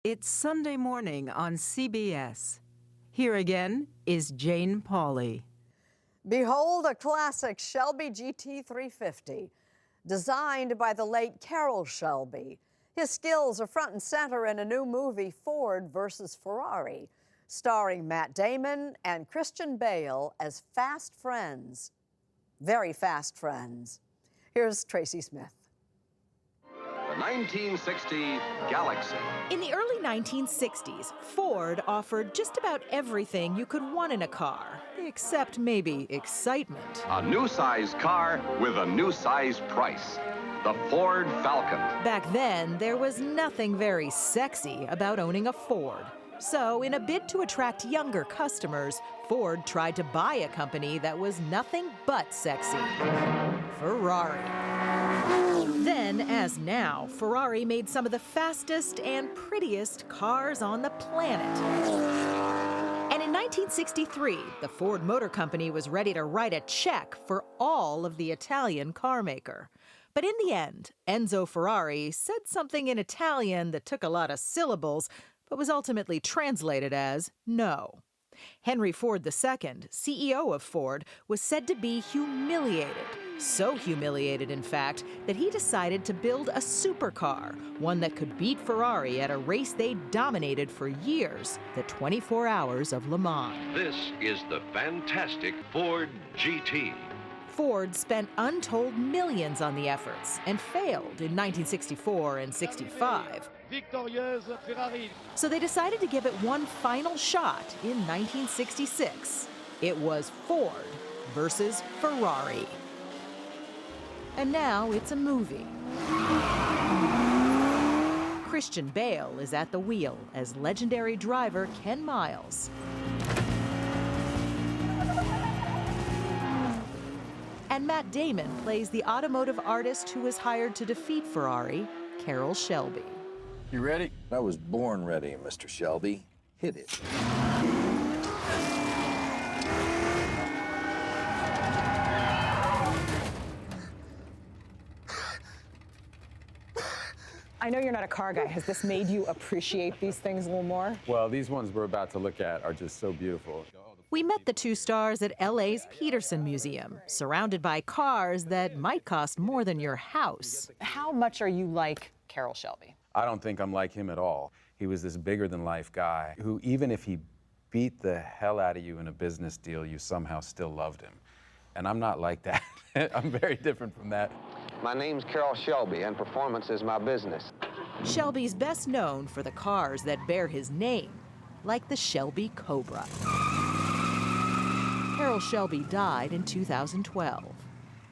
It's Sunday morning on CBS. Here again is Jane Pauley. Behold a classic Shelby GT350, designed by the late Carroll Shelby. His skills are front and center in a new movie, Ford versus Ferrari, starring Matt Damon and Christian Bale as fast friends. Very fast friends. Here's Tracy Smith. The 1960 Galaxy. In the early 1960s, Ford offered just about everything you could want in a car, except maybe excitement. A new size car with a new size price. The Ford Falcon. Back then, there was nothing very sexy about owning a Ford. So, in a bid to attract younger customers, Ford tried to buy a company that was nothing but sexy. Ferrari. Then, as now, Ferrari made some of the fastest and prettiest cars on the planet. And in 1963, the Ford Motor Company was ready to write a check for all of the Italian car maker. But in the end, Enzo Ferrari said something in Italian that took a lot of syllables, but was ultimately translated as no. Henry Ford II, CEO of Ford, was said to be humiliated. So humiliated, in fact, that he decided to build a supercar, one that could beat Ferrari at a race they dominated for years, the 24 Hours of Le Mans. This is the fantastic Ford GT. Ford spent untold millions on the efforts and failed in 1964 and 65. So they decided to give it one final shot in 1966. It was Ford versus Ferrari. And now it's a movie. Christian Bale is at the wheel as legendary driver Ken Miles. And Matt Damon plays the automotive artist who was hired to defeat Ferrari, Carroll Shelby. You ready? I was born ready, Mr. Shelby. Hit it. I know you're not a car guy. Has this made you appreciate these things a little more? Well, these ones we're about to look at are just so beautiful. We met the two stars at LA's Peterson Museum, surrounded by cars that might cost more than your house. How much are you like Carroll Shelby? I don't think I'm like him at all. He was this bigger-than-life guy who, even if he beat the hell out of you in a business deal, you somehow still loved him. And I'm not like that. I'm very different from that. My name's Carroll Shelby, and performance is my business. Shelby's best known for the cars that bear his name, like the Shelby Cobra. Carroll Shelby died in 2012,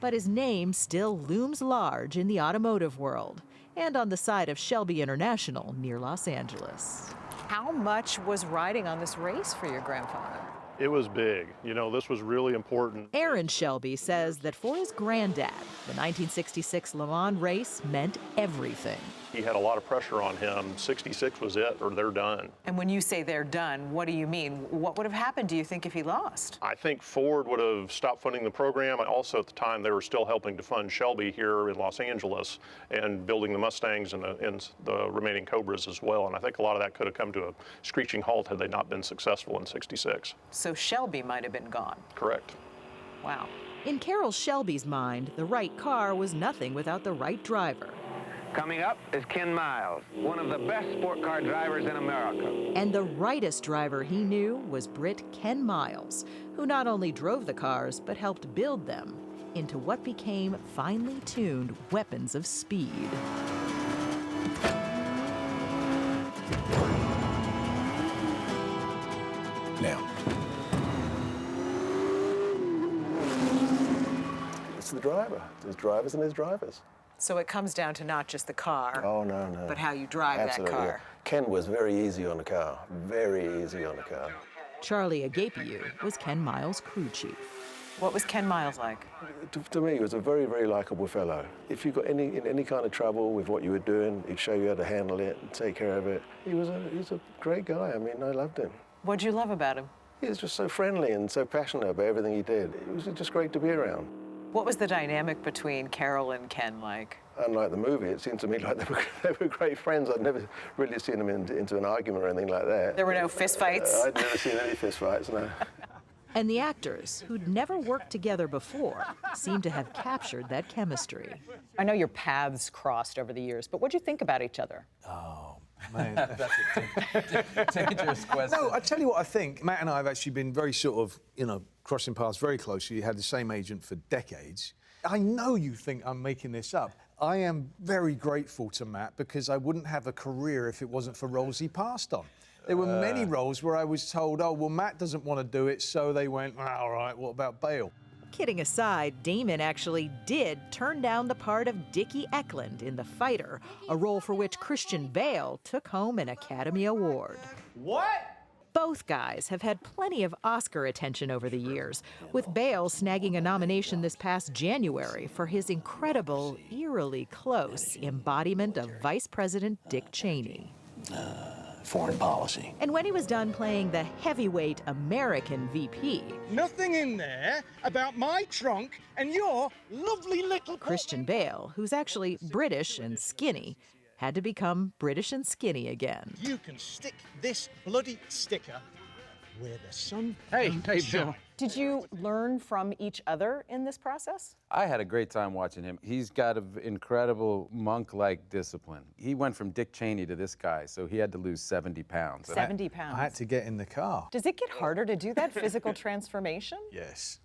but his name still looms large in the automotive world and on the side of Shelby International near Los Angeles. How much was riding on this race for your grandfather? It was big. You know, this was really important. Aaron Shelby says that for his granddad, the 1966 Le Mans race meant everything. He had a lot of pressure on him. 66 was it, or they're done. And when you say they're done, what do you mean? What would have happened, do you think, if he lost? I think Ford would have stopped funding the program. Also, at the time, they were still helping to fund Shelby here in Los Angeles and building the Mustangs and the remaining Cobras as well. And I think a lot of that could have come to a screeching halt had they not been successful in 66. So Shelby might have been gone. Correct. Wow. In Carroll Shelby's mind, the right car was nothing without the right driver. Coming up is Ken Miles, one of the best sport car drivers in America. And the rightest driver he knew was Brit Ken Miles, who not only drove the cars, but helped build them into what became finely tuned weapons of speed. Now. It's the driver. There's drivers and there's drivers. So it comes down to not just the car. Oh, no, no. But how you drive Absolutely, that car. Yeah. Ken was very easy on the car. Very easy on the car. Charlie Agapiou was Ken Miles' crew chief. What was Ken Miles like? To me, he was a very, very likable fellow. If you got in any kind of trouble with what you were doing, he'd show you how to handle it and take care of it. He was a great guy. I mean, I loved him. What'd you love about him? He was just so friendly and so passionate about everything he did. It was just great to be around. What was the dynamic between Carroll and Ken like? unlike the movie, it seemed to me like they were great friends. I'd never really seen them into an argument or anything like that. There were no fistfights? I'd never seen any fistfights, no. And the actors, who'd never worked together before, seem to have captured that chemistry. I know your paths crossed over the years, but what'd you think about each other? Oh, man. That's a dangerous question. No, I tell you what I think. Matt and I have actually been very sort of, crossing paths very closely. You had the same agent for decades. I know you think I'm making this up. I am very grateful to Matt because I wouldn't have a career if it wasn't for roles he passed on. There were many roles where I was told, oh, well, Matt doesn't want to do it, so they went, well, all right, what about Bale? Kidding aside, Damon actually did turn down the part of Dickie Eklund in The Fighter, a role for which Christian Bale took home an Academy Award. What? Both guys have had plenty of Oscar attention over the years, with Bale snagging a nomination this past January for his incredible, eerily close embodiment of Vice President Dick Cheney. Foreign policy. And when he was done playing the heavyweight American VP, Nothing in there about my trunk and your lovely little... Christian Bale, who's actually British and skinny, had to become British and skinny again. You can stick this bloody sticker where the sun... Hey, Bill. Did you learn from each other in this process? I had a great time watching him. He's got an incredible monk-like discipline. He went from Dick Cheney to this guy, so he had to lose 70 pounds. 70 pounds. I had to get in the car. Does it get harder to do that physical transformation? Yes.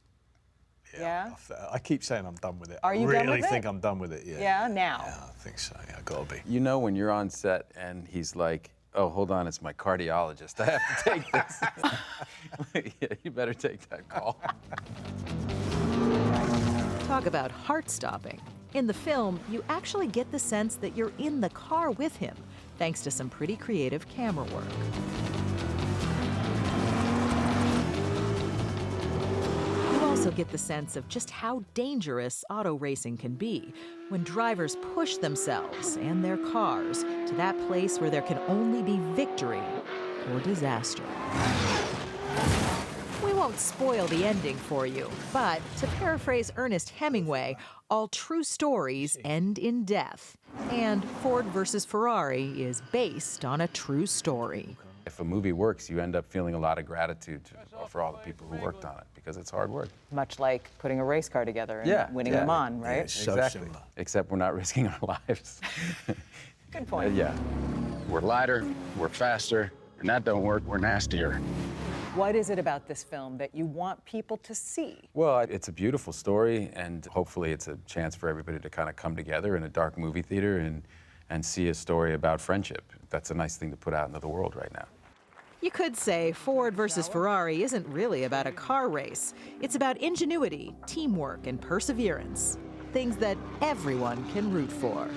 Yeah? I keep saying I'm done with it. Are you I done really with it? think I'm done with it, yeah. Yeah, now? Yeah, I think so, yeah, I gotta be. You know when you're on set and he's like, oh, hold on, it's my cardiologist. I have to take this. Yeah, you better take that call. Talk about heart-stopping. In the film, you actually get the sense that you're in the car with him, thanks to some pretty creative camera work. You also get the sense of just how dangerous auto racing can be when drivers push themselves and their cars to that place where there can only be victory or disaster. We won't spoil the ending for you, but to paraphrase Ernest Hemingway, all true stories end in death. And Ford versus Ferrari is based on a true story. If a movie works, you end up feeling a lot of gratitude for all the people who worked on it, because it's hard work. Much like putting a race car together and winning Le Mans, right? Yeah, so Exactly. similar. Except we're not risking our lives. Good point. Yeah. We're lighter, we're faster, and that don't work, we're nastier. What is it about this film that you want people to see? Well, it's a beautiful story, and hopefully it's a chance for everybody to kind of come together in a dark movie theater and see a story about friendship. That's a nice thing to put out into the world right now. You could say Ford versus Ferrari isn't really about a car race. It's about ingenuity, teamwork, and perseverance. Things that everyone can root for.